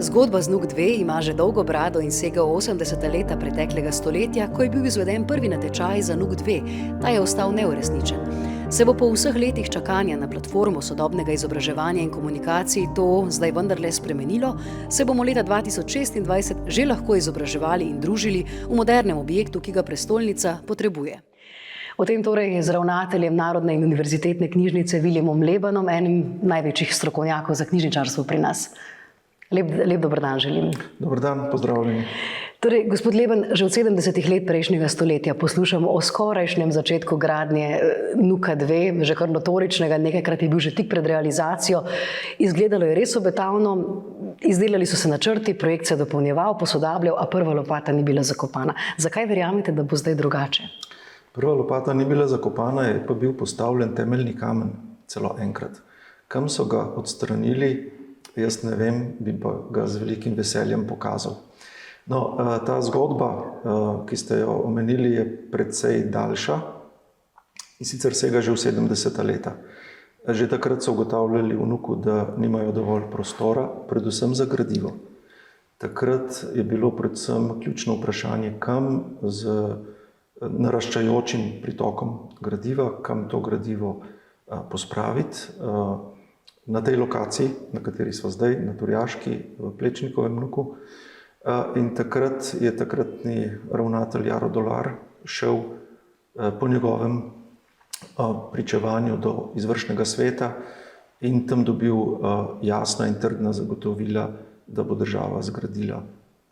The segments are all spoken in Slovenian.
Zgodba z NUK 2 ima že dolgo brado in sega v 80. leta preteklega stoletja, ko je bil izveden prvi natečaj za NUK 2. Ta je ostal neuresničen. Se bo po vseh letih čakanja na platformo sodobnega izobraževanja in komunikacij to zdaj vendarle spremenilo, se bomo leta 2026 že lahko izobraževali in družili v modernem objektu, ki ga prestolnica potrebuje. O tem torej z ravnateljem Narodne in univerzitetne knjižnice Vilijemom Lebanom, enim največjih strokovnjakov za knjižničarstvo pri nas. Lep dober dan želim. Dober dan, pozdravljeni. Torej, gospod Leban, že od 70. let prejšnjega stoletja poslušamo o skorajšnjem začetku gradnje NUK 2, že kar notoričnega, nekajkrat je bil že tik pred realizacijo. Izgledalo je res obetavno, izdelali so se načrti, projekt se je dopolnjeval, posodabljal, a prva lopata ni bila zakopana. Zakaj verjamete, da bo zdaj drugače? Prva lopata ni bila zakopana, je pa bil postavljen temeljni kamen celo enkrat. Kam so ga odstranili, jaz ne vem, bi pa ga z velikim veseljem pokazal. No, ta zgodba, ki ste jo omenili, je precej daljša in sicer sega že v 70. leta. Že takrat so ugotavljali v NUK-u, da nimajo dovolj prostora, predvsem za gradivo. Takrat je bilo predvsem ključno vprašanje, kam z naraščajočim pritokom gradiva, kam to gradivo pospraviti. Na tej lokaciji, na kateri smo zdaj, na Turjaški, v Plečnikovem NUK-u. In takrat je takratni ravnatelj Jaro Dolar šel po njegovem pričevanju do izvršnega sveta in tam dobil jasna in trdna zagotovila, da bo država zgradila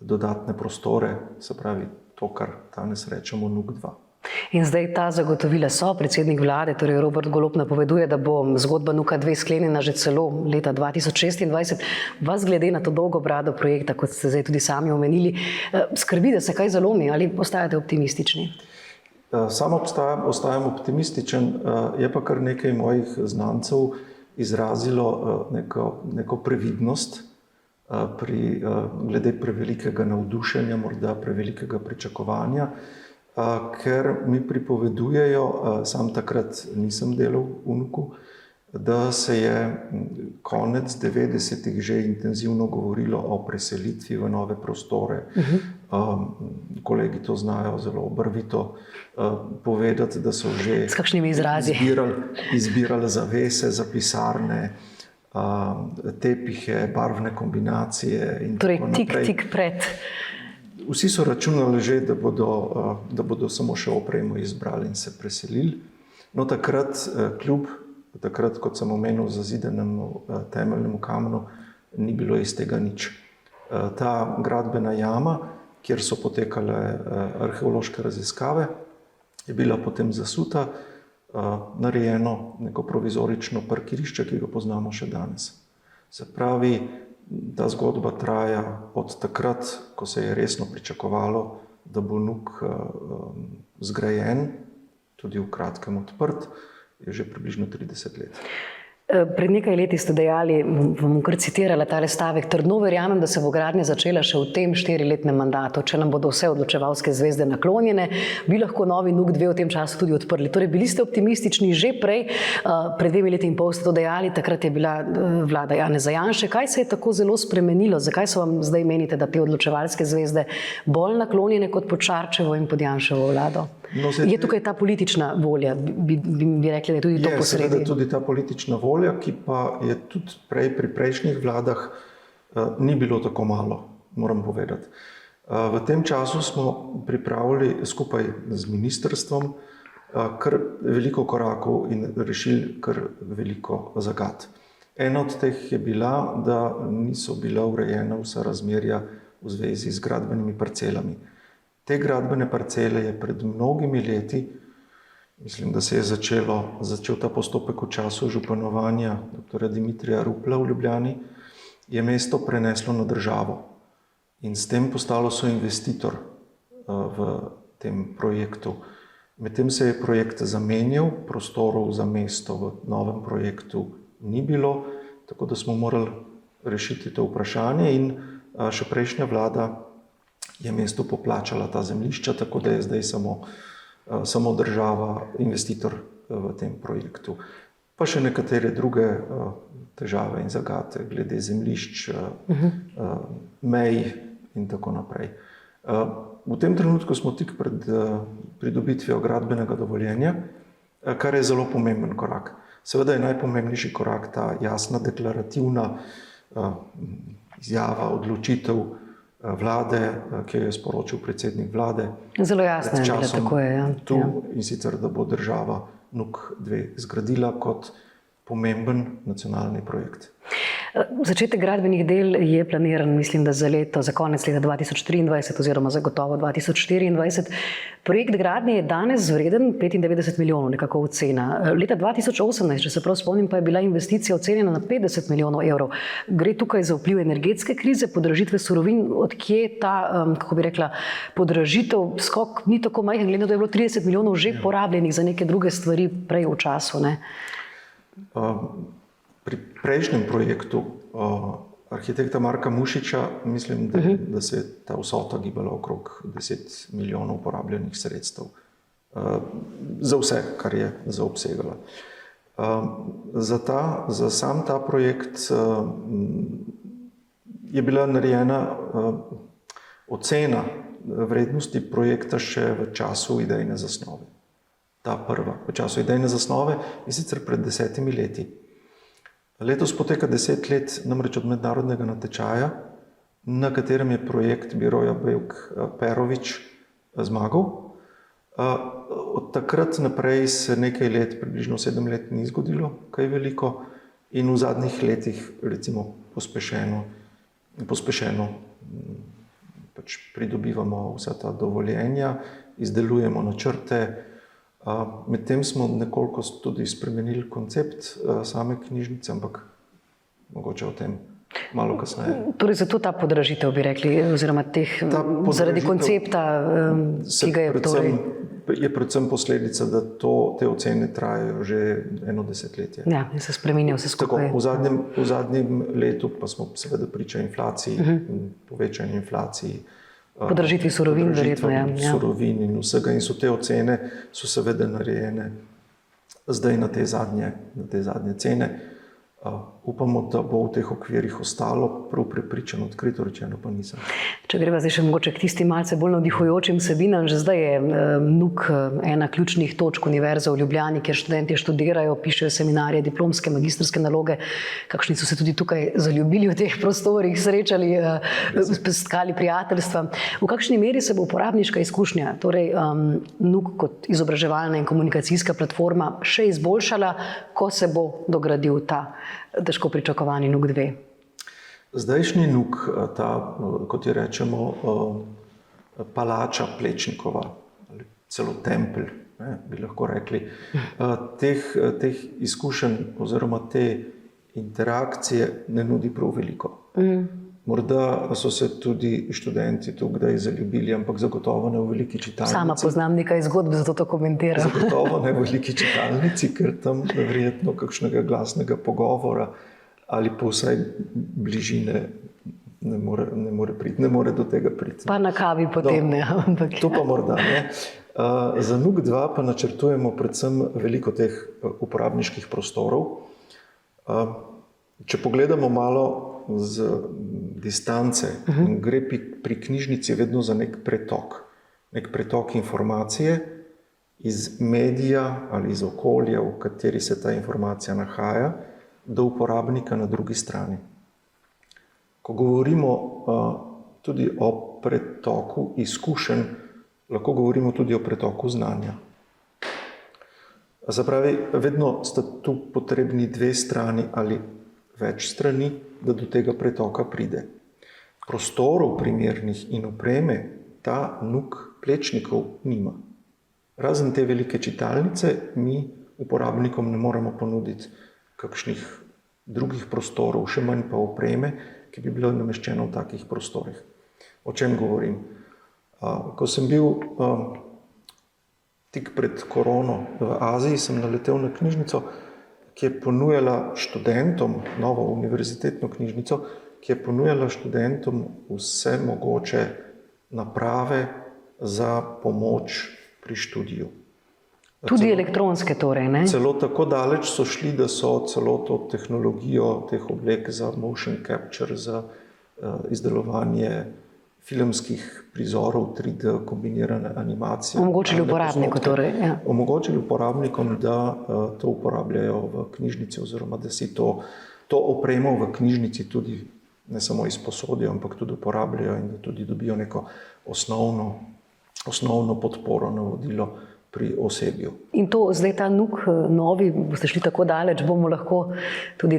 dodatne prostore, se pravi to, kar danes rečemo NUK 2. In zdaj ta zagotovila so, predsednik vlade, torej Robert Golob, napoveduje, da bo zgodba NUK 2 sklenjena že celo leta 2026. Vas glede na to dolgo brado projekta, kot ste zdaj tudi sami omenili, skrbi, da se kaj zalomi ali ostajate optimistični? Sam ostajam optimističen, je pa kar nekaj mojih znancev izrazilo neko previdnost glede prevelikega navdušenja, morda prevelikega pričakovanja, ker mi pripovedujejo, sam takrat nisem delal v NUK-u, da se je konec 90-ih že intenzivno govorilo o preselitvi v nove prostore. Kolegi to znajo zelo barvito povedati, da so že s kakšnimi izrazi izbirali zavese za pisarne, tepihe, barvne kombinacije in torej, tako naprej. tik pred. Vsi so računali že, da bodo samo še opremo izbrali in se preselili. No, takrat, kot sem omenil, zazidanemu temeljnemu kamnu, ni bilo iz tega nič. Ta gradbena jama, kjer so potekale arheološke raziskave, je bila potem zasuta, narejeno neko provizorično parkirišče, ki ga poznamo še danes. Se pravi, ta zgodba traja od takrat, ko se je resno pričakovalo, da bo NUK zgrajen, tudi v kratkem odprt, je že približno 30 let. Pred nekaj leti ste dejali, bom kar citirala tale stavek, trdno verjamem, da se bo gradnja začela še v tem 4-letnem mandatu. Če nam bodo vse odločevalske zvezde naklonjene, bi lahko novi NUK 2 v tem času tudi odprli. Torej, bili ste optimistični že prej, pred 2 leti in pol ste to dejali, takrat je bila vlada Janeza Janše. Kaj se je tako zelo spremenilo? Zakaj so vam zdaj menite, da te odločevalske zvezde bolj naklonjene kot pod Šarčevo in pod Janševo vlado? No, je tukaj ta politična volja, bi rekli, da je tudi to posredi? Je seveda tudi ta politična volja, ki pa je tudi pri prejšnjih vladah ni bilo tako malo, moram povedati. V tem času smo pripravili skupaj z ministrstvom kar veliko korakov in rešili kar veliko zagad. Ena od teh je bila, da niso bila urejena vsa razmerja v zvezi z gradbenimi parcelami. Te gradbene parcele je pred mnogimi leti, mislim, da se je začel ta postopek v času županovanja dr. Dimitrija Rupla v Ljubljani, je mesto preneslo na državo in s tem postalo soinvestitor v tem projektu. Medtem se je projekt zamenjal, prostorov za mesto v novem projektu ni bilo, tako da smo morali rešiti to vprašanje in še prejšnja vlada je mestu poplačala ta zemljišča, tako da je zdaj samo država investitor v tem projektu. pa še nekatere druge težave in zagate glede zemljišč, mej in tako naprej. V tem trenutku smo tik pred pridobitvijo gradbenega dovoljenja, kar je zelo pomemben korak. Seveda je najpomembnejši korak ta jasna deklarativna izjava, odločitev vlade, ki jo je sporočil predsednik vlade. Zelo jasno je bilo, tako je. Tu, in sicer, da bo država NUK2 zgradila kot pomemben nacionalni projekt. Začetek gradbenih del je planiran, mislim, da za konec leta 2023 oziroma zagotovo 2024. Projekt gradnje je danes vreden 95 milijonov, nekako ocena. Leta 2018, če se prav spomnim, pa je bila investicija ocenjena na 50 milijonov evrov. Gre tukaj za vpliv energetske krize, podražitve surovin, odkje ta, kako bi rekla, podražitev, skok ni tako majhen, glede na to, da je bilo 30 milijonov že porabljenih za neke druge stvari prej v času, ne? Pri prejšnjem projektu arhitekta Marka Mušiča, mislim, da se je ta vsota gibala okrog 10 milijonov porabljenih sredstev za vse, kar je zaobsegala. Za sam ta projekt je bila narejena ocena vrednosti projekta še v času idejne zasnove. Ta prva, v času idejne zasnove, in sicer pred 10 leti. Letos poteka 10 let namreč od mednarodnega natečaja, na katerem je projekt Biroja Bevk-Perović zmagal. Od takrat naprej se nekaj let, približno 7 let, ni zgodilo kaj veliko in v zadnjih letih, recimo, pospešeno pač pridobivamo vsa ta dovoljenja, izdelujemo načrte. Medtem smo nekoliko tudi spremenili koncept same knjižnice, ampak mogoče o tem malo kasneje. Torej zato ta podražitev, bi rekli, oziroma zaradi koncepta, ki ga je torej... Je predvsem posledica, da te ocene trajajo že 1 desetletje. Ja, in se spreminja vse skupaj. V zadnjem letu pa smo seveda priča inflaciji, povečanju inflaciji, podražitvi surovin, verjetno, ja. Surovin in vsega, in so te ocene seveda narejene zdaj na te zadnje cene. Upamo, da bo v teh okvirih ostalo, prav prepričan, odkrito rečeno pa nisem. Če greva zdaj še mogoče k tistim malce bolj navdihujočim vsebinam, že zdaj je NUK ena ključnih točk Univerze v Ljubljani, kjer študenti študirajo, pišejo seminarje, diplomske, magistrske naloge. Kakšni so se tudi tukaj zaljubili v teh prostorih, srečali, stkali prijateljstva. V kakšni meri se bo uporabniška izkušnja, torej NUK kot izobraževalna in komunikacijska platforma, še izboljšala, ko se bo dogradil ta težko pričakovani NUK2? Zdajšnji NUK, ta, kot jo rečemo, palača Plečnikova, ali celo tempelj, bi lahko rekli, teh izkušenj oziroma te interakcije ne nudi prav veliko. Morda so se tudi študenti tu kdaj zaljubili, ampak zagotovo ne v veliki čitalnici. Sama poznam nekaj zgodb, zato to komentiram. Zagotovo ne v veliki čitalnici, ker tam verjetno kakšnega glasnega pogovora ali pa vsaj bližine ne more do tega priti. Pa na kavi potem ne. To pa morda ne. Za NUK2 pa načrtujemo predvsem veliko teh uporabniških prostorov. Če pogledamo malo z distance, gre pri knjižnici vedno za nek pretok informacije iz medija ali iz okolja, v kateri se ta informacija nahaja, do uporabnika na drugi strani. Ko govorimo tudi o pretoku izkušenj, lahko govorimo tudi o pretoku znanja. Se pravi, vedno sta tu potrebni dve strani ali več strani, da do tega pretoka pride. Prostorov primernih in opreme ta NUK Plečnikov nima. Razen te velike čitalnice, mi uporabnikom ne moremo ponuditi kakšnih drugih prostorov, še manj pa opreme, ki bi bila nameščena v takih prostorih. O čem govorim? Ko sem bil tik pred korono v Aziji, sem naletel na knjižnico, ki je ponujala študentom, novo univerzitetno knjižnico, ki je ponujala študentom vse mogoče naprave za pomoč pri študiju. Tudi elektronske torej, ne? Celo tako daleč so šli, da so celo to tehnologijo teh oblek za motion capture, za izdelovanje filmskih prizorov, 3D kombinirane animacije. Omogočili uporabniku torej, ja. Omogočili uporabnikom, da to uporabljajo v knjižnici oziroma da si to opremo v knjižnici tudi ne samo izposodijo, ampak tudi uporabljajo in da tudi dobijo neko osnovno podporo, navodilo pri osebju. In to zdaj ta NUK novi, boste šli tako daleč, bomo lahko tudi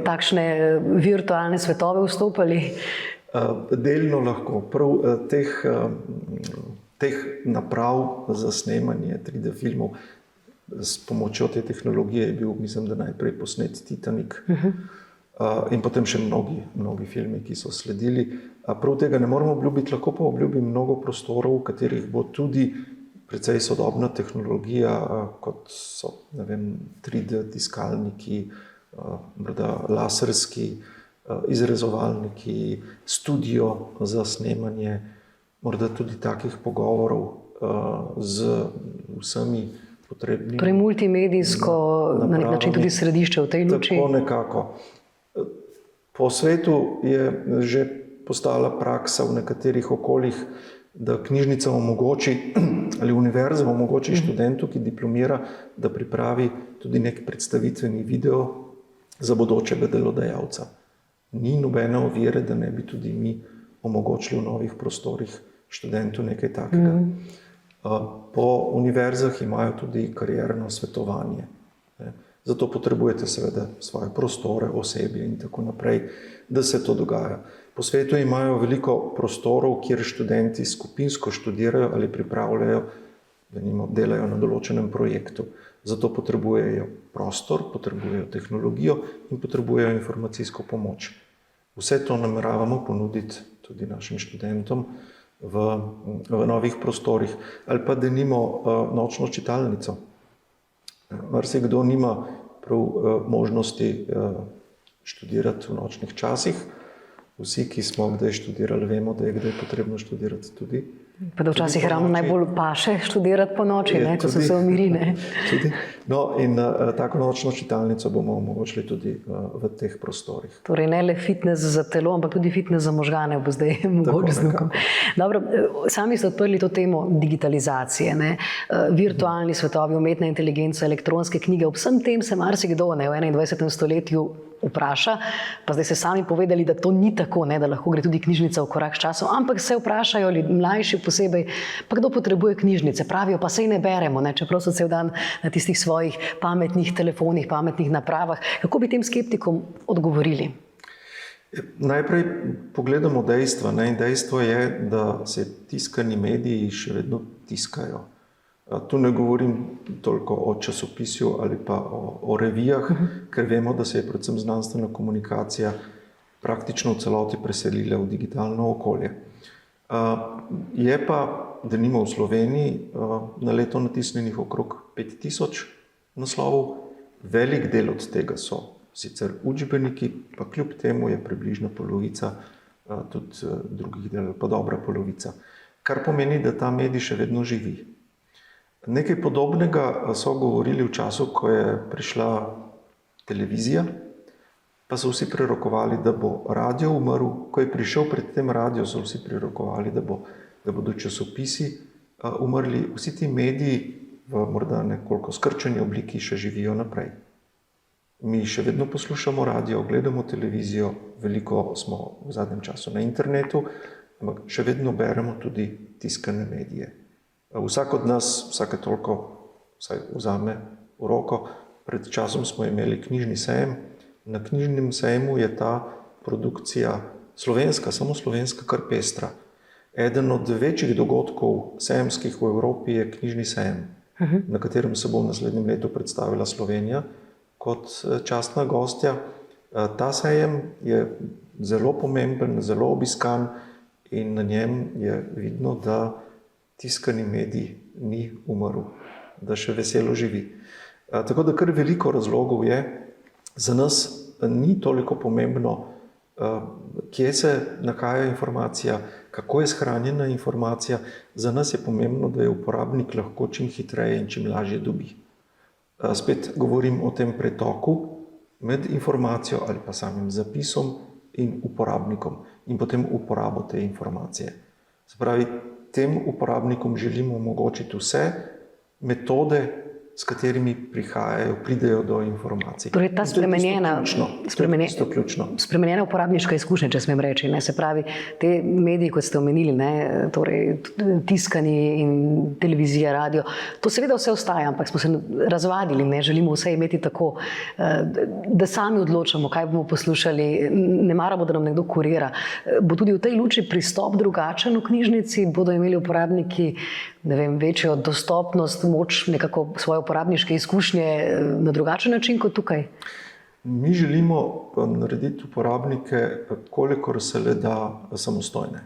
takšne virtualne svetove vstopali? Delno lahko. Prav teh naprav za snemanje 3D filmov s pomočjo te tehnologije je bil, mislim, da najprej posnet Titanic in potem še mnogi filmi, ki so sledili. Prav tega ne moremo obljubiti, lahko pa obljubim mnogo prostorov, v katerih bo tudi precej sodobna tehnologija, kot so 3D tiskalniki, morda laserski izrezovalniki, studio za snemanje, morda tudi takih pogovorov z vsemi potrebnimi. Torej multimedijsko na nek način tudi središče v tej luči. Tako nekako. Po svetu je že postala praksa v nekaterih okoljih, da knjižnica omogoči ali univerza omogoči študentu, ki diplomira, da pripravi tudi nek predstavitveni video za bodočega delodajalca. Ni nobene ovire, da ne bi tudi mi omogočili v novih prostorih študentu nekaj takega. Po univerzah imajo tudi karierno svetovanje. Zato potrebujete seveda svoje prostore, osebje in tako naprej, da se to dogaja. Po svetu imajo veliko prostorov, kjer študenti skupinsko študirajo ali pripravljajo, delajo na določenem projektu. Zato potrebujejo prostor, potrebujejo tehnologijo in potrebujejo informacijsko pomoč. Vse to nameravamo ponuditi tudi našim študentom v novih prostorih. Ali pa denimo nočno čitalnico. Marsikdo nima prav možnosti študirati v nočnih časih. Vsi, ki smo kdaj študirali, vemo, da je kdaj potrebno študirati tudi. Pa da včasih ravno najbolj paše študirati po noči, ko so se umiri. No, in tako nočno čitalnico bomo omogočili tudi v teh prostorih. Torej ne le fitness za telo, ampak tudi fitness za možgane bo zdaj mogoče z NUK-om. Dobro, sami ste odprli to temo digitalizacije, virtualni svetovi, umetna inteligenca, elektronske knjige. Ob vsem tem se marsikdo v 21. stoletju vpraša, pa zdaj ste sami povedali, da to ni tako, da lahko gre tudi knjižnica v korak s časom, ampak se vprašajo mlajši posebej, pa kdo potrebuje knjižnice? Pravijo, pa sej ne beremo, čeprav so cel dan na tistih svojih pametnih telefonih, pametnih napravah. Kako bi tem skeptikom odgovorili? Najprej pogledamo dejstva. In dejstvo je, da se tiskani mediji še vedno tiskajo. Tu ne govorim toliko o časopisju ali pa o revijah, ker vemo, da se je predvsem znanstvena komunikacija praktično v celoti preselila v digitalno okolje. Je pa, denimo v Sloveniji, na leto natisnjenih okrog 5000 naslovov. Velik del od tega so sicer učbeniki, pa kljub temu je približno polovica tudi drugih delov, pa dobra polovica. Kar pomeni, da ta medij še vedno živi. Nekaj podobnega so govorili v času, ko je prišla televizija, pa so vsi prerokovali, da bo radio umrl. Ko je prišel pred tem radio, so vsi prerokovali, da bodo časopisi umrli. Vsi ti mediji v morda nekoliko skrčeni obliki še živijo naprej. Mi še vedno poslušamo radio, gledamo televizijo, veliko smo v zadnjem času na internetu, ampak še vedno beremo tudi tiskane medije. Vsak od nas vsake toliko vsaj vzame v roko. Pred časom smo imeli knjižni sejem. Na knjižnem sejmu je ta produkcija slovenska, samo slovenska, kar pestra. Eden od večjih dogodkov sejemskih v Evropi je knjižni sejem, na katerem se bo v naslednjem letu predstavila Slovenija kot častna gostja. Ta sejem je zelo pomemben, zelo obiskan in na njem je vidno, da tiskani medij ni umrl, da še veselo živi. Tako da kar veliko razlogov je. Za nas ni toliko pomembno, kje se nahaja informacija, kako je shranjena informacija. Za nas je pomembno, da je uporabnik lahko čim hitreje in čim lažje dobi. Spet govorim o tem pretoku med informacijo ali pa samim zapisom in uporabnikom in potem uporabo te informacije. Se pravi, tem uporabnikom želimo omogočiti vse metode, s katerimi pridejo do informacij. Torej ta spremenjena uporabniška izkušnja, če smem reči, ne, se pravi, te mediji, kot ste omenili, ne, torej tiskani in televizija, radio, to seveda vse ostaja, ampak smo se razvadili, ne, želimo vse imeti tako, da sami odločamo, kaj bomo poslušali, ne maramo, da nam nekdo kurira. Bo tudi v tej luči pristop drugačen v knjižnici, bodo imeli uporabniki, ne vem, večjo dostopnost, moč nekako svoje uporabniške izkušnje na drugačen način kot tukaj? Mi želimo narediti uporabnike, kolikor se le da, samostojne.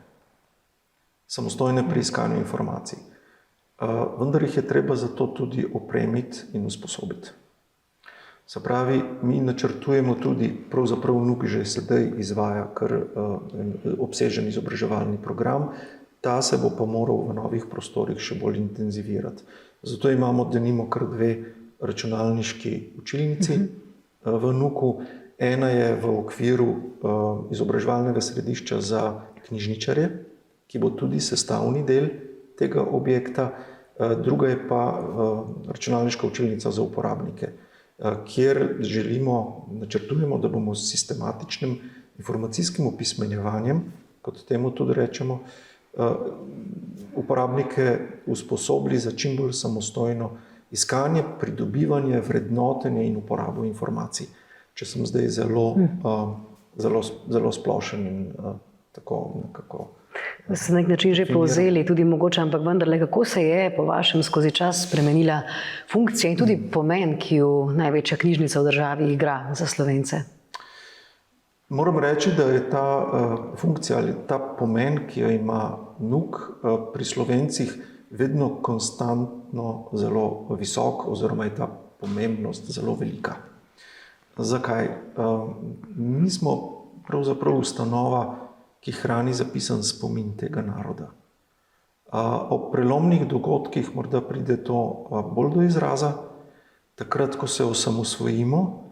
Samostojne pri iskanju informacij. Vendar jih je treba za to tudi opremiti in usposobiti. Se pravi, mi načrtujemo tudi, pravzaprav NUK že sedaj izvaja kar obsežen izobraževalni program, ta se bo pa moral v novih prostorih še bolj intenzivirati. Zato imamo denimo kar 2 računalniški učilnici v NUK-u. Ena je v okviru izobraževalnega središča za knjižničarje, ki bo tudi sestavni del tega objekta. Druga je pa računalniška učilnica za uporabnike, kjer načrtujemo, da bomo s sistematičnim informacijskim opismenjevanjem, kot temu tudi rečemo, uporabnike usposobili za čim bolj samostojno iskanje, pridobivanje, vrednotenje in uporabo informacij. Če sem zdaj zelo splošen in tako nekako. Ste na nek način že povzeli, tudi mogoče, ampak vendarle, kako se je po vašem skozi čas spremenila funkcija in tudi pomen, ki jo največja knjižnica v državi igra za Slovence? Moram reči, da je ta funkcija ali ta pomen, ki jo ima NUK pri Slovencih, vedno konstantno zelo visok, oziroma je ta pomembnost zelo velika. Zakaj? Mi smo pravzaprav ustanova, ki hrani zapisan spomin tega naroda. Ob prelomnih dogodkih morda pride to bolj do izraza. Takrat, ko se osamosvojimo,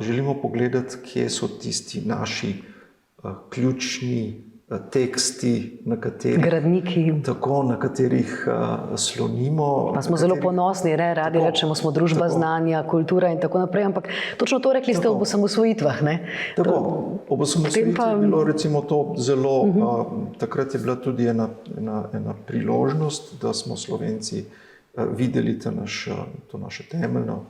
želimo pogledati, kje so tisti naši ključni teksti, na katerih, gradniki, tako, na katerih slonimo. Pa smo zelo ponosni, radi rečemo, smo družba znanja, kultura in tako naprej, ampak točno to rekli ste ob osamosvojitvah, ne? Tako, ob osamosvojitvi je bilo recimo to zelo, takrat je bila tudi ena priložnost, da smo Slovenci videli to naše temeljno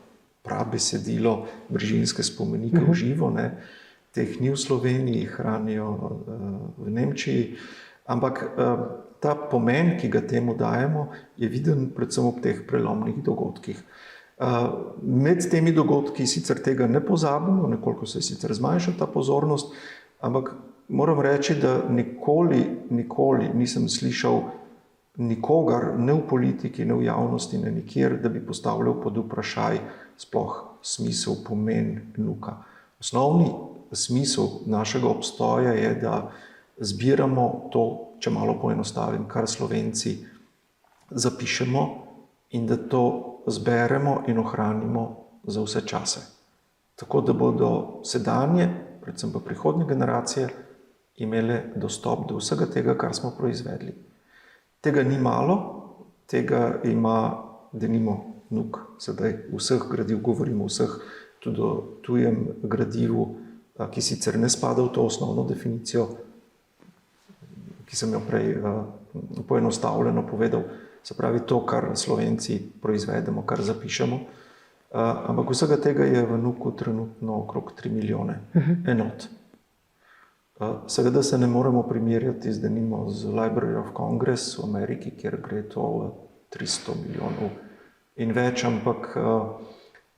prabesedilo, Brižinske spomenike v živo, ne. Teh ni v Sloveniji, hranijo v Nemčiji, ampak ta pomen, ki ga temu dajemo, je viden predvsem ob teh prelomnih dogodkih. Med temi dogodki sicer tega ne pozabimo, nekoliko se sicer zmanjša ta pozornost, ampak moram reči, da nikoli nisem slišal nikogar, ne v politiki, ne v javnosti, ne nikjer, da bi postavljal pod vprašaj sploh smisel, pomen NUK-a. Osnovni smisel našega obstoja je, da zbiramo to, če malo poenostavim, kar Slovenci zapišemo in da to zberemo in ohranimo za vse čase. Tako da bodo sedanje, predvsem pa prihodnje generacije, imele dostop do vsega tega, kar smo proizvedli. Tega ni malo, tega ima denimo NUK sedaj vseh gradiv, govorimo vseh, tudi o tujem gradivu, ki sicer ne spada v to osnovno definicijo, ki sem jo prej poenostavljeno povedal, se pravi to, kar Slovenci proizvedemo, kar zapišemo, ampak vsega tega je v NUK-u trenutno okrog 3 milijone enot. Seveda se ne moremo primerjati z denimo z Library of Congress v Ameriki, kjer gre to 300 milijonov in več, ampak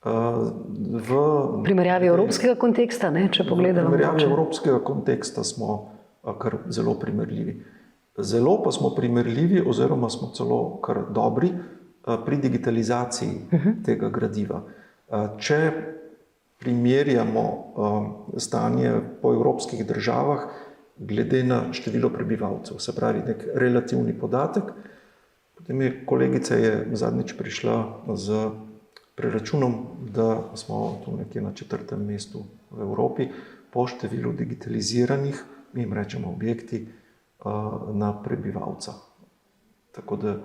v primerjavi evropskega konteksta, ne, če pogledamo. V primerjavi evropskega konteksta smo kar zelo primerljivi. Zelo pa smo primerljivi, oziroma smo celo kar dobri pri digitalizaciji tega gradiva. Če primerjamo stanje po evropskih državah glede na število prebivalcev, se pravi nek relativni podatek. Potem je kolegica zadnjič prišla z preračunom, da smo tu nekje na 4. mestu v Evropi po številu digitaliziranih, mi jim rečemo objekti, na prebivalca. Tako da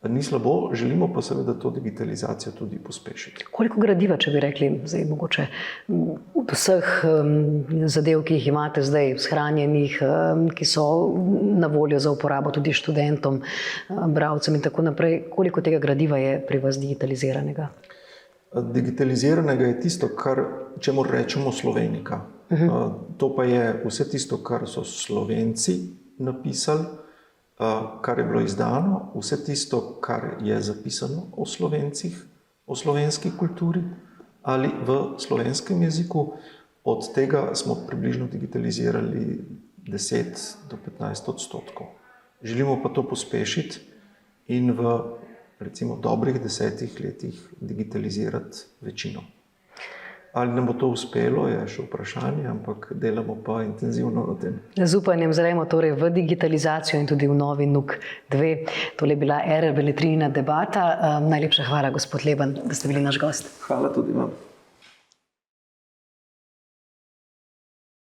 ni slabo, želimo pa seveda to digitalizacijo tudi pospešiti. Koliko gradiva, če bi rekli, zdaj mogoče od vseh zadev, ki jih imate zdaj shranjenih, ki so na voljo za uporabo tudi študentom, bralcem in tako naprej, koliko tega gradiva je pri vas digitaliziranega? Digitaliziranega je tisto, čemur rečemo Slovenika. To pa je vse tisto, kar so Slovenci napisali, kar je bilo izdano, vse tisto, kar je zapisano o Slovencih, o slovenski kulturi ali v slovenskem jeziku. Od tega smo približno digitalizirali 10 do 15%. Želimo pa to pospešiti in v recimo dobrih 10 letih digitalizirati večino. Ali nam bo to uspelo, je še vprašanje, ampak delamo pa intenzivno na tem. Z upanjem zremo torej v digitalizacijo in tudi v novi NUK 2. Tole je bila Beletrinina debata. Najlepša hvala, gospod Leben, da ste bili naš gost. Hvala tudi vam.